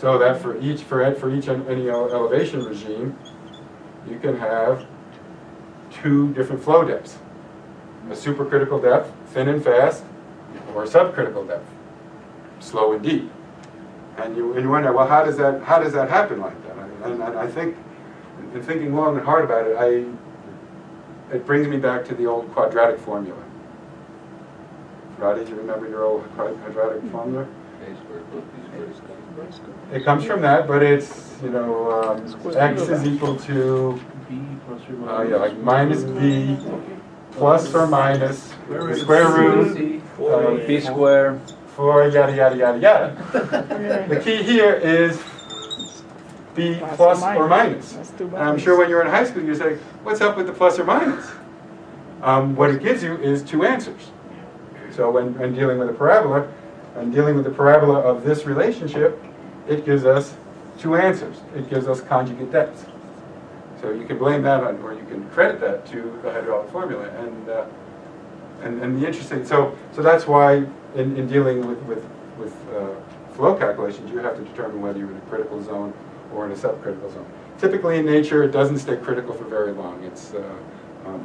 So that for each any elevation regime, you can have two different flow depths: a supercritical depth, thin and fast, or a subcritical depth, slow and deep. And you wonder, well, how does that happen like that? And I think, in thinking long and hard about it, it brings me back to the old quadratic formula. Roddy, do you remember your old quadratic formula? It comes from that, but it's, x is equal to like minus b plus or minus the square root of b squared for yada yada yada yada. The key here is b plus or minus. And I'm sure when you're in high school you say, what's up with the plus or minus? What it gives you is two answers. So when dealing with a parabola, and dealing with the parabola of this relationship, it gives us two answers. It gives us conjugate depths. So you can blame that on, or you can credit that to the hydraulic formula. And the interesting, so that's why in dealing with flow calculations, you have to determine whether you're in a critical zone or in a subcritical zone. Typically in nature, it doesn't stay critical for very long. It's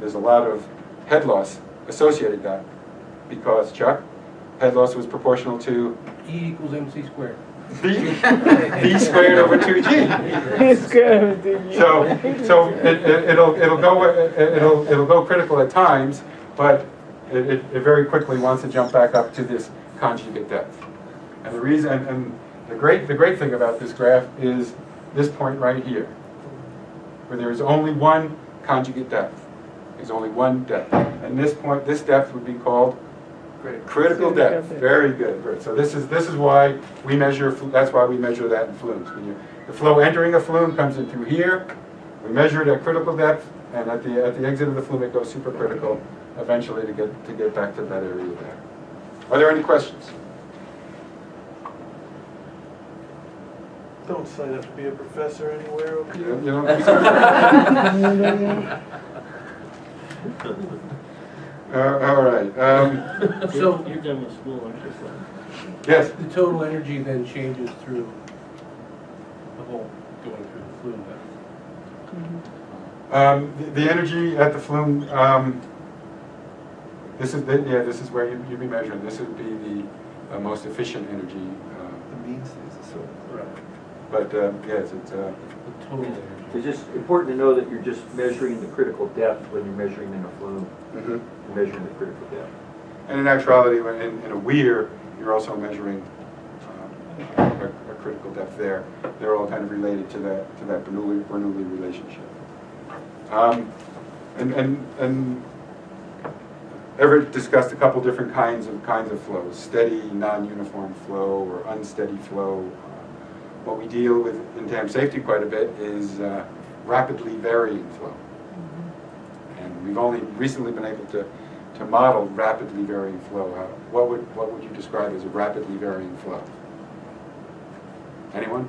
there's a lot of head loss associated with that, because Chuck, head loss was proportional to E equals mc squared. V squared over 2g. So it'll go critical at times, but it very quickly wants to jump back up to this conjugate depth. And the reason, and the great thing about this graph is this point right here, where there is only one conjugate depth. There's only one depth, and this depth would be called critical depth. Very good. So this is why we measure. That's why we measure that in flumes. The flow entering a flume comes in through here. We measure it at critical depth, and at the exit of the flume, it goes supercritical, eventually to get back to that area there. Are there any questions? Don't sign up to be a professor anywhere, okay? You don't think so? All right. So you're done with school, aren't you? Yes. the total energy then changes through the whole, going through the flume then. The energy at the flume. This is where you'd be measuring. This would be the most efficient energy. The mean stays the same. Right. But yes, it's. The total energy. It's just important to know that you're just measuring the critical depth when you're measuring in a flume. Mm-hmm. You're measuring the critical depth. And in actuality, in a weir, you're also measuring a critical depth there. They're all kind of related to that Bernoulli relationship. And Everett discussed a couple different kinds of flows: steady, non-uniform flow, or unsteady flow. What we deal with in dam safety quite a bit is rapidly varying flow. And we've only recently been able to model rapidly varying flow. What would you describe as a rapidly varying flow? Anyone?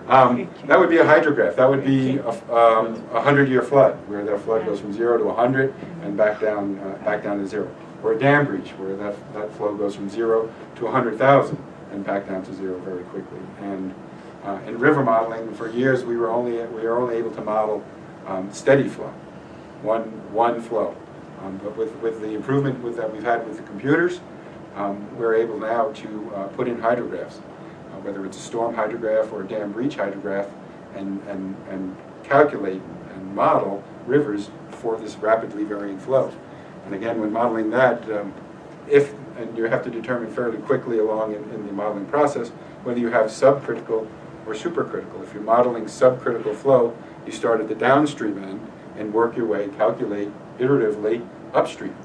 That would be a hydrograph. That would be a 100-year flood, where that flood goes from 0 to 100 and back down to 0. Or a dam breach, where that flow goes from 0 to 100,000 and back down to 0 very quickly. And in river modeling, for years we were only able to model steady flow, one flow. But with the improvement that we've had with the computers, we're able now to put in hydrographs, whether it's a storm hydrograph or a dam breach hydrograph, and calculate and model rivers for this rapidly varying flow. And again, when modeling that, and you have to determine fairly quickly along in the modeling process whether you have subcritical or supercritical. If you're modeling subcritical flow, you start at the downstream end and work your way, calculate iteratively upstream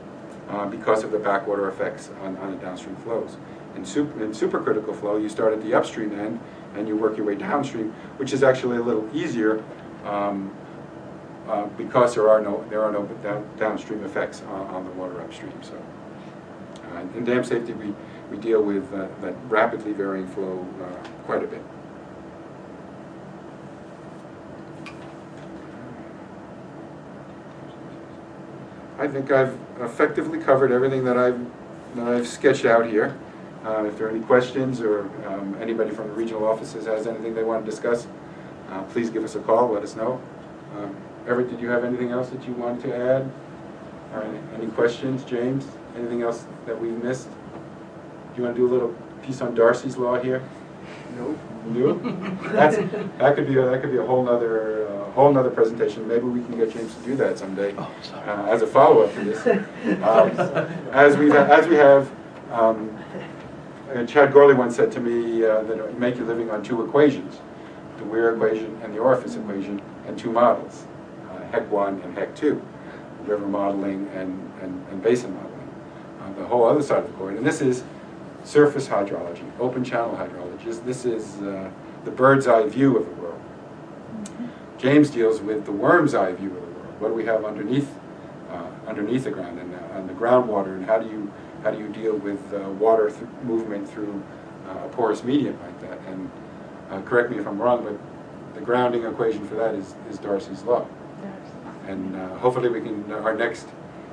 because of the backwater effects on the downstream flows. In supercritical flow, you start at the upstream end and you work your way downstream, which is actually a little easier because there are no downstream effects on the water upstream. So, in dam safety, we deal with that rapidly varying flow quite a bit. I think I've effectively covered everything that I've sketched out here. If there are any questions or anybody from the regional offices has anything they want to discuss, please give us a call, let us know. Everett, did you have anything else that you wanted to add? Or any questions? James, anything else that we've missed? Do you want to do a little piece on Darcy's Law here? Nope. No? That could be a whole nother presentation. Maybe we can get James to do that someday as a follow-up to this. As we have, Chad Gorley once said to me that you make your living on two equations, the Weir equation and the orifice equation, and two models, HEC 1 and HEC 2, river modeling and basin modeling. The whole other side of the coin, and this is surface hydrology, open channel hydrology. This is the bird's eye view of the world. James deals with the worm's eye view of the world. What do we have underneath the ground and the groundwater, and how do you deal with water movement through a porous medium like that? And correct me if I'm wrong, but the grounding equation for that is Darcy's Law. And hopefully we can, our next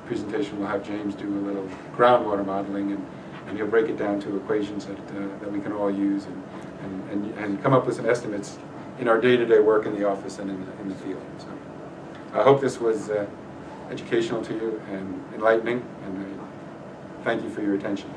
presentation will have James do a little groundwater modeling, and he'll break it down to equations that we can all use and come up with some estimates in our day-to-day work in the office and in the field. So I hope this was educational to you and enlightening, and thank you for your attention.